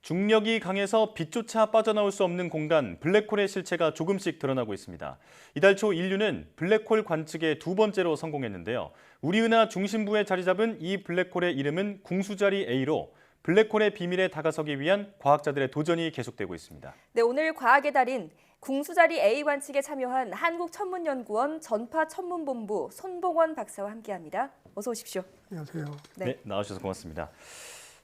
중력이 강해서 빛조차 빠져나올 수 없는 공간, 블랙홀의 실체가 조금씩 드러나고 있습니다. 이달 초 인류는 블랙홀 관측에 두 번째로 성공했는데요. 우리 은하 중심부에 자리 잡은 이 블랙홀의 이름은 궁수자리 A로 블랙홀의 비밀에 다가서기 위한 과학자들의 도전이 계속되고 있습니다. 네, 오늘 과학의 달인 궁수자리 A 관측에 참여한 한국천문연구원 전파천문본부 손봉원 박사와 함께합니다. 어서 오십시오. 안녕하세요. 네, 나와주셔서 고맙습니다.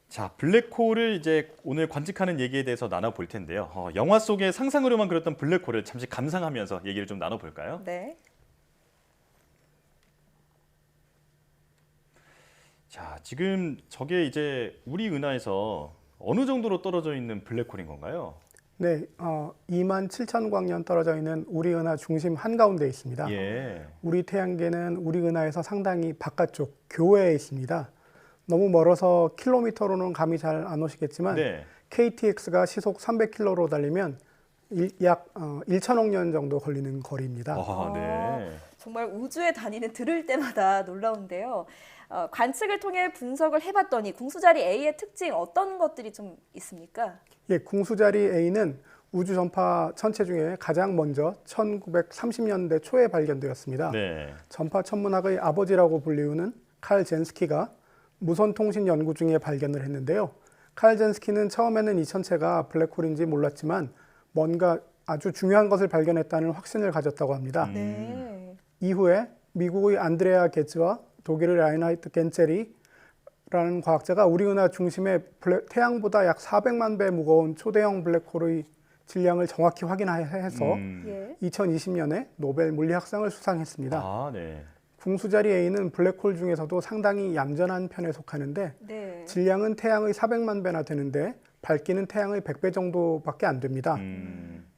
자, 블랙홀을 이제 오늘 관측하는 얘기에 대해서 나눠볼 텐데요. 영화 속의 상상으로만 그렸던 블랙홀을 잠시 감상하면서 얘기를 좀 나눠볼까요? 네. 자, 지금 저게 이제 우리 은하에서 어느 정도로 떨어져 있는 블랙홀인 건가요? 네, 2만 7천 광년 떨어져 있는 우리 은하 중심 한가운데 있습니다. 예. 우리 태양계는 우리 은하에서 상당히 바깥쪽 교외에 있습니다. 너무 멀어서 킬로미터로는 감이 잘 안 오시겠지만 네. KTX가 시속 300km로 달리면 약 1천억 년 정도 걸리는 거리입니다. 네. 정말 우주에 다니는 들을 때마다 놀라운데요. 관측을 통해 분석을 해봤더니 궁수자리 A의 특징 어떤 것들이 좀 있습니까? 예, 궁수자리 A는 우주 전파 천체 중에 가장 먼저 1930년대 초에 발견되었습니다. 네. 전파 천문학의 아버지라고 불리우는 칼 젠스키가 무선 통신 연구 중에 발견을 했는데요. 칼 젠스키는 처음에는 이 천체가 블랙홀인지 몰랐지만 뭔가 아주 중요한 것을 발견했다는 확신을 가졌다고 합니다. 네. 이후에 미국의 안드레아 게츠와 독일의 라인하이트 겐체리라는 과학자가 우리 은하 중심에 태양보다 약 400만 배 무거운 초대형 블랙홀의 질량을 정확히 확인해서 2020년에 노벨 물리학상을 수상했습니다. 아, 네. 궁수자리 A는 블랙홀 중에서도 상당히 얌전한 편에 속하는데 네. 질량은 태양의 400만 배나 되는데 밝기는 태양의 100배 정도밖에 안 됩니다.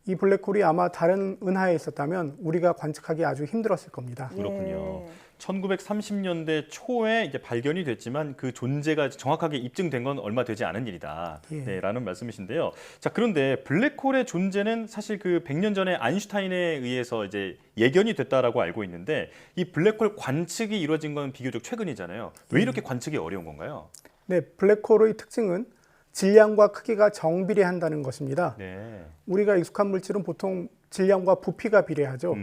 이 블랙홀이 아마 다른 은하에 있었다면 우리가 관측하기 아주 힘들었을 겁니다. 그렇군요. 예. 1930년대 초에 이제 발견이 됐지만 그 존재가 정확하게 입증된 건 얼마 되지 않은 일이다. 예. 네, 라는 말씀이신데요. 자, 그런데 블랙홀의 존재는 사실 그 100년 전에 아인슈타인에 의해서 이제 예견이 됐다라고 알고 있는데 이 블랙홀 관측이 이루어진 건 비교적 최근이잖아요. 왜 이렇게 관측이 어려운 건가요? 네, 블랙홀의 특징은 질량과 크기가 정비례한다는 것입니다. 네. 우리가 익숙한 물질은 보통 질량과 부피가 비례하죠.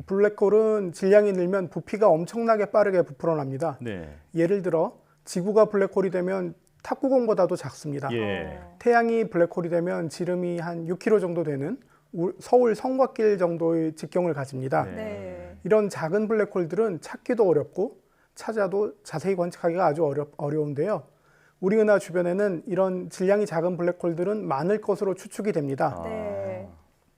블랙홀은 질량이 늘면 부피가 엄청나게 빠르게 부풀어납니다. 네. 예를 들어 지구가 블랙홀이 되면 탁구공보다도 작습니다. 예. 태양이 블랙홀이 되면 지름이 한 6km 정도 되는 서울 성곽길 정도의 직경을 가집니다. 네. 네. 이런 작은 블랙홀들은 찾기도 어렵고 찾아도 자세히 관측하기가 아주 어려운데요. 우리 은하 주변에는 이런 질량이 작은 블랙홀들은 많을 것으로 추측이 됩니다. 네.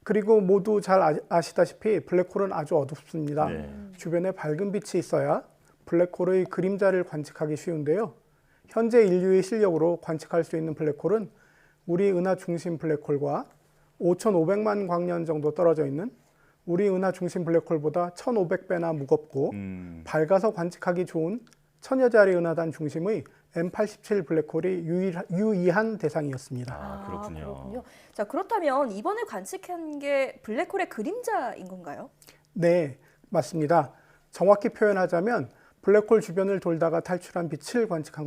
그리고 모두 잘 아시다시피 블랙홀은 아주 어둡습니다. 네. 주변에 밝은 빛이 있어야 블랙홀의 그림자를 관측하기 쉬운데요. 현재 인류의 실력으로 관측할 수 있는 블랙홀은 우리 은하 중심 블랙홀과 5,500만 광년 정도 떨어져 있는 우리 은하 중심 블랙홀보다 1,500배나 무겁고 밝아서 관측하기 좋은 천여자리 은하단 중심의 M87 블랙홀이 유의한 대상이었습니다. 아, 그렇군요. 자, 그렇다면 이번에 관측한 게 블랙홀의 그림자인 건가요? 네, 맞습니다. 정확히 표현하자면 블랙홀 주변을 돌다가 탈출한 빛을 관측한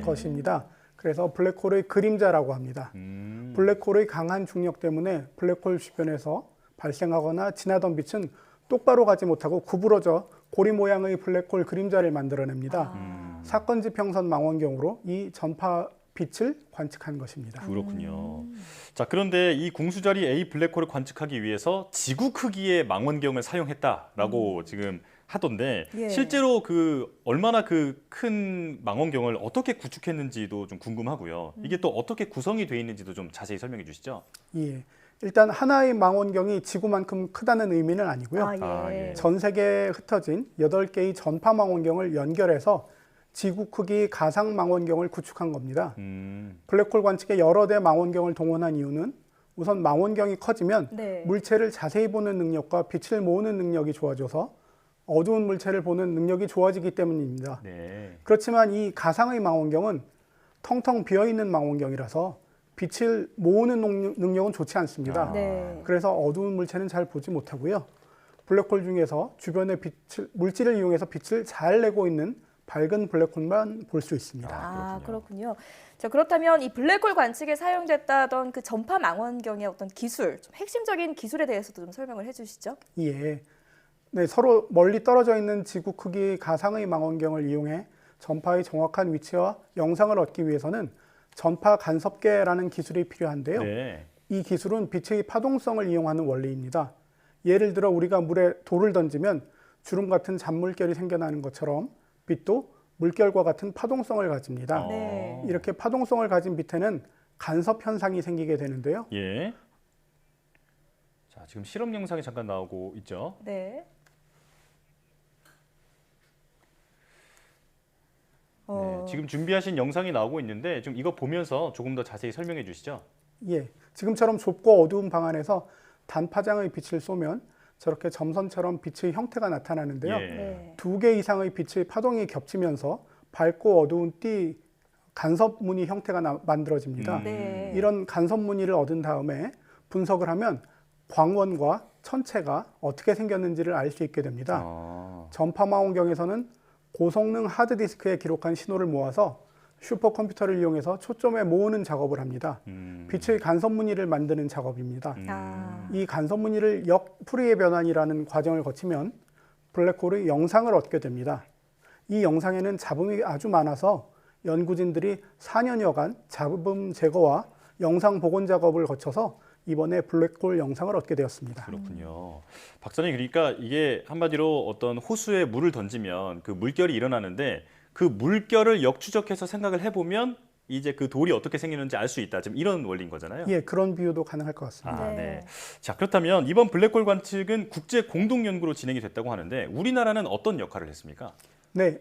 것입니다. 그래서 블랙홀의 그림자라고 합니다. 블랙홀의 강한 중력 때문에 블랙홀 주변에서 발생하거나 지나던 빛은 똑바로 가지 못하고 구부러져 고리 모양의 블랙홀 그림자를 만들어냅니다. 사건 지평선 망원경으로 이 전파 빛을 관측한 것입니다. 그렇군요. 자, 그런데 이 궁수자리 A 블랙홀을 관측하기 위해서 지구 크기의 망원경을 사용했다라고 지금 하던데 예. 실제로 그 얼마나 그 큰 망원경을 어떻게 구축했는지도 좀 궁금하고요. 이게 또 어떻게 구성이 되어 있는지도 좀 자세히 설명해 주시죠. 예. 일단 하나의 망원경이 지구만큼 크다는 의미는 아니고요. 아, 예. 전 세계에 흩어진 8개의 전파 망원경을 연결해서 지구 크기 가상 망원경을 구축한 겁니다. 블랙홀 관측에 여러 대 망원경을 동원한 이유는 우선 망원경이 커지면 네. 물체를 자세히 보는 능력과 빛을 모으는 능력이 좋아져서 어두운 물체를 보는 능력이 좋아지기 때문입니다. 네. 그렇지만 이 가상의 망원경은 텅텅 비어있는 망원경이라서 빛을 모으는 능력은 좋지 않습니다. 네. 그래서 어두운 물체는 잘 보지 못하고요. 블랙홀 중에서 주변의 물질을 이용해서 빛을 잘 내고 있는 밝은 블랙홀만 볼 수 있습니다. 아, 그렇군요. 그렇군요. 자, 그렇다면 이 블랙홀 관측에 사용됐다던 그 전파 망원경의 어떤 기술, 좀 핵심적인 기술에 대해서도 좀 설명을 해주시죠. 예. 네, 서로 멀리 떨어져 있는 지구 크기 가상의 망원경을 이용해 전파의 정확한 위치와 영상을 얻기 위해서는 전파 간섭계라는 기술이 필요한데요. 네. 이 기술은 빛의 파동성을 이용하는 원리입니다. 예를 들어 우리가 물에 돌을 던지면 주름 같은 잔물결이 생겨나는 것처럼 빛도 물결과 같은 파동성을 가집니다. 네. 이렇게 파동성을 가진 빛에는 간섭 현상이 생기게 되는데요. 예. 자, 지금 실험 영상이 잠깐 나오고 있죠. 네. 네, 지금 준비하신 영상이 나오고 있는데 좀 이거 보면서 조금 더 자세히 설명해 주시죠. 예, 지금처럼 좁고 어두운 방 안에서 단파장의 빛을 쏘면 저렇게 점선처럼 빛의 형태가 나타나는데요. 예. 네. 2개 이상의 빛의 파동이 겹치면서 밝고 어두운 띠 간섭 무늬 형태가 만들어집니다. 네. 이런 간섭 무늬를 얻은 다음에 분석을 하면 광원과 천체가 어떻게 생겼는지를 알 수 있게 됩니다. 전파망원경에서는 고성능 하드디스크에 기록한 신호를 모아서 슈퍼컴퓨터를 이용해서 초점에 모으는 작업을 합니다. 빛의 간섭 무늬를 만드는 작업입니다. 아. 이 간섭 무늬를 역-푸리에 변환이라는 과정을 거치면 블랙홀의 영상을 얻게 됩니다. 이 영상에는 잡음이 아주 많아서 연구진들이 4년여간 잡음 제거와 영상 복원 작업을 거쳐서 이번에 블랙홀 영상을 얻게 되었습니다. 그렇군요. 박사님, 그러니까 이게 한마디로 어떤 호수에 물을 던지면 그 물결이 일어나는데 그 물결을 역추적해서 생각을 해보면 이제 그 돌이 어떻게 생기는지 알 수 있다. 지금 이런 원리인 거잖아요. 예, 그런 비유도 가능할 것 같습니다. 아, 네. 네. 자, 그렇다면 이번 블랙홀 관측은 국제 공동 연구로 진행이 됐다고 하는데 우리나라는 어떤 역할을 했습니까? 네,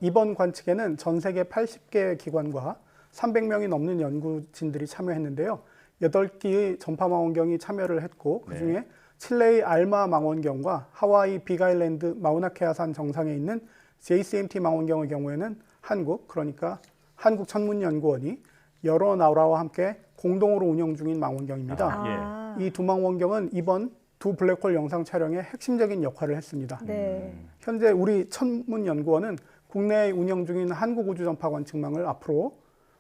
이번 관측에는 전 세계 80개 기관과 300명이 넘는 연구진들이 참여했는데요. 8개의 전파망원경이 참여를 했고 그중에 칠레의 알마 망원경과 하와이 빅아일랜드 마우나케아산 정상에 있는 JCMT 망원경의 경우에는 그러니까 한국천문연구원이 여러 나라와 함께 공동으로 운영 중인 망원경입니다. 이 두 망원경은 이번 두 블랙홀 영상 촬영에 핵심적인 역할을 했습니다. 네. 현재 우리 천문연구원은 국내에 운영 중인 한국우주전파관측망을 앞으로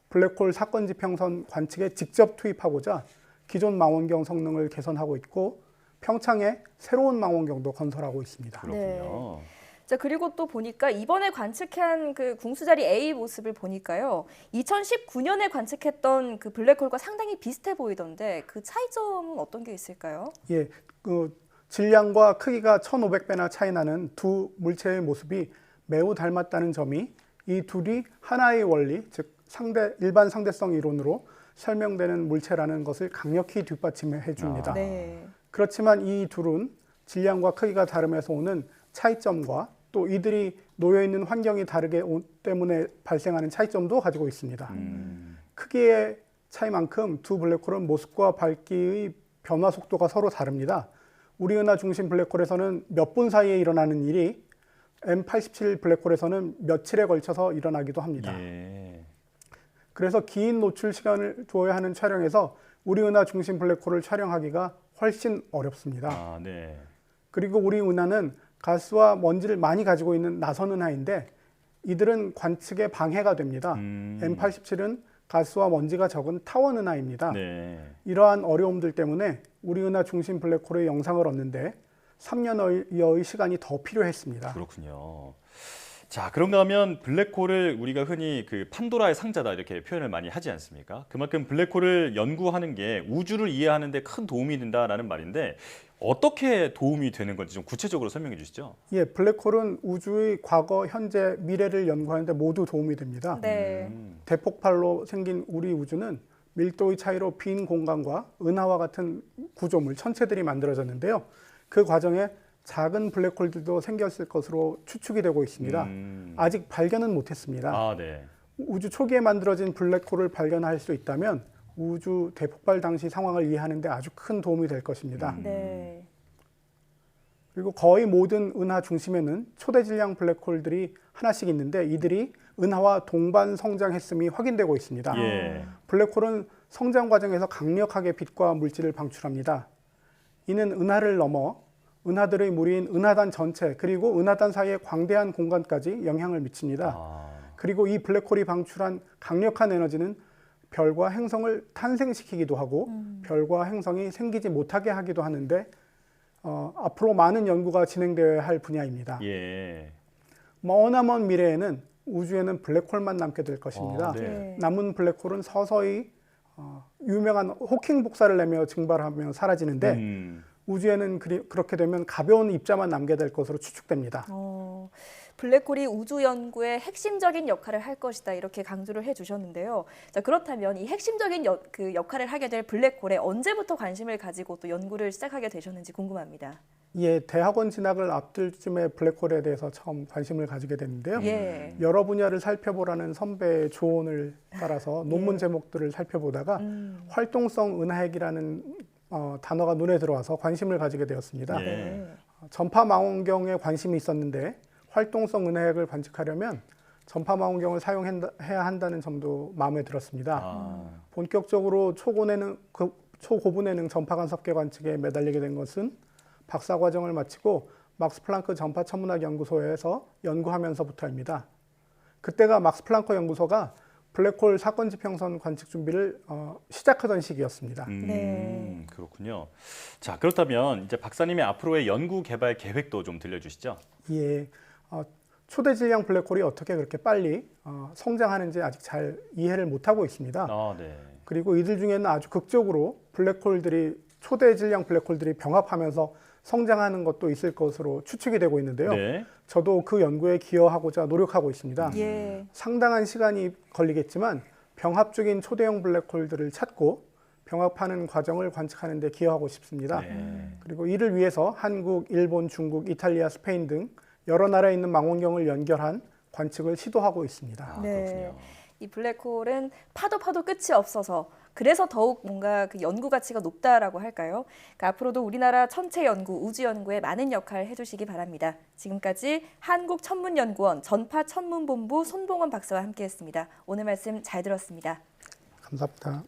블랙홀 사건 지평선 관측에 직접 투입하고자 기존 망원경 성능을 개선하고 있고 평창에 새로운 망원경도 건설하고 있습니다. 그렇군요. 자, 그리고 또 보니까 이번에 관측한 그 궁수자리 A 모습을 보니까요. 2019년에 관측했던 그 블랙홀과 상당히 비슷해 보이던데 그 차이점은 어떤 게 있을까요? 예, 그 질량과 크기가 1,500배나 차이 나는 두 물체의 모습이 매우 닮았다는 점이 이 둘이 하나의 원리, 즉 일반 상대성 이론으로 설명되는 물체라는 것을 강력히 뒷받침해 줍니다. 네. 그렇지만 이 둘은 질량과 크기가 다름에서 오는 차이점과 또 이들이 놓여 있는 환경이 다르게 때문에 발생하는 차이점도 가지고 있습니다. 크기의 차이만큼 두 블랙홀은 모습과 밝기의 변화 속도가 서로 다릅니다. 우리 은하 중심 블랙홀에서는 몇 분 사이에 일어나는 일이 M87 블랙홀에서는 며칠에 걸쳐서 일어나기도 합니다. 예. 그래서 긴 노출 시간을 두어야 하는 촬영에서 우리 은하 중심 블랙홀을 촬영하기가 훨씬 어렵습니다. 아, 네. 그리고 우리 은하는 가스와 먼지를 많이 가지고 있는 나선 은하인데 이들은 관측에 방해가 됩니다. M87은 가스와 먼지가 적은 타원 은하입니다. 네. 이러한 어려움들 때문에 우리 은하 중심 블랙홀의 영상을 얻는데 3년여의 시간이 더 필요했습니다. 그렇군요. 자, 그런가 하면 블랙홀을 우리가 흔히 그 판도라의 상자다 이렇게 표현을 많이 하지 않습니까? 그만큼 블랙홀을 연구하는 게 우주를 이해하는 데 큰 도움이 된다라는 말인데 어떻게 도움이 되는 건지 좀 구체적으로 설명해 주시죠. 예, 블랙홀은 우주의 과거, 현재, 미래를 연구하는 데 모두 도움이 됩니다. 네. 대폭발로 생긴 우리 우주는 밀도의 차이로 빈 공간과 은하와 같은 구조물, 천체들이 만들어졌는데요. 그 과정에 작은 블랙홀들도 생겼을 것으로 추측이 되고 있습니다. 아직 발견은 못했습니다. 아, 네. 우주 초기에 만들어진 블랙홀을 발견할 수 있다면 우주 대폭발 당시 상황을 이해하는 데 아주 큰 도움이 될 것입니다. 네. 그리고 거의 모든 은하 중심에는 초대 질량 블랙홀들이 하나씩 있는데 이들이 은하와 동반 성장했음이 확인되고 있습니다. 예. 블랙홀은 성장 과정에서 강력하게 빛과 물질을 방출합니다. 이는 은하를 넘어 은하들의 무리인 은하단 전체 그리고 은하단 사이의 광대한 공간까지 영향을 미칩니다. 그리고 이 블랙홀이 방출한 강력한 에너지는 별과 행성을 탄생시키기도 하고 별과 행성이 생기지 못하게 하기도 하는데 앞으로 많은 연구가 진행되어야 할 분야입니다. 예. 머나먼 미래에는 우주에는 블랙홀만 남게 될 것입니다. 네. 남은 블랙홀은 서서히 유명한 호킹 복사를 내며 증발하며 사라지는데 우주에는 그렇게 되면 가벼운 입자만 남게 될 것으로 추측됩니다. 블랙홀이 우주 연구의 핵심적인 역할을 할 것이다 이렇게 강조를 해주셨는데요. 자, 그렇다면 이 핵심적인 그 역할을 하게 될 블랙홀에 언제부터 관심을 가지고 또 연구를 시작하게 되셨는지 궁금합니다. 예, 대학원 진학을 앞둘 쯤에 블랙홀에 대해서 처음 관심을 가지게 됐는데요. 예. 여러 분야를 살펴보라는 선배의 조언을 따라서 논문 제목들을 살펴보다가 활동성 은하핵이라는 단어가 눈에 들어와서 관심을 가지게 되었습니다. 예. 전파 망원경에 관심이 있었는데 활동성 은하핵을 관측하려면 전파 망원경을 사용해야 한다는 점도 마음에 들었습니다. 본격적으로 초고분해능 전파 간섭계 관측에 매달리게 된 것은 박사 과정을 마치고 막스 플랑크 전파 천문학 연구소에서 연구하면서부터입니다. 그때가 막스 플랑크 연구소가 블랙홀 사건 지평선 관측 준비를 시작하던 시기였습니다. 네. 그렇군요. 자, 그렇다면 이제 박사님의 앞으로의 연구 개발 계획도 좀 들려주시죠. 예, 초대 질량 블랙홀이 어떻게 그렇게 빨리 성장하는지 아직 잘 이해를 못하고 있습니다. 네. 그리고 이들 중에는 아주 극적으로 초대 질량 블랙홀들이 병합하면서 성장하는 것도 있을 것으로 추측이 되고 있는데요. 네. 저도 그 연구에 기여하고자 노력하고 있습니다. 예. 상당한 시간이 걸리겠지만 병합 중인 초대형 블랙홀들을 찾고 병합하는 과정을 관측하는 데 기여하고 싶습니다. 네. 그리고 이를 위해서 한국, 일본, 중국, 이탈리아, 스페인 등 여러 나라에 있는 망원경을 연결한 관측을 시도하고 있습니다. 네. 그렇군요. 이 블랙홀은 파도 끝이 없어서 그래서 더욱 뭔가 그 연구 가치가 높다라고 할까요? 그러니까 앞으로도 우리나라 천체 연구, 우주 연구에 많은 역할 해주시기 바랍니다. 지금까지 한국천문연구원 전파천문본부 손봉원 박사와 함께했습니다. 오늘 말씀 잘 들었습니다. 감사합니다.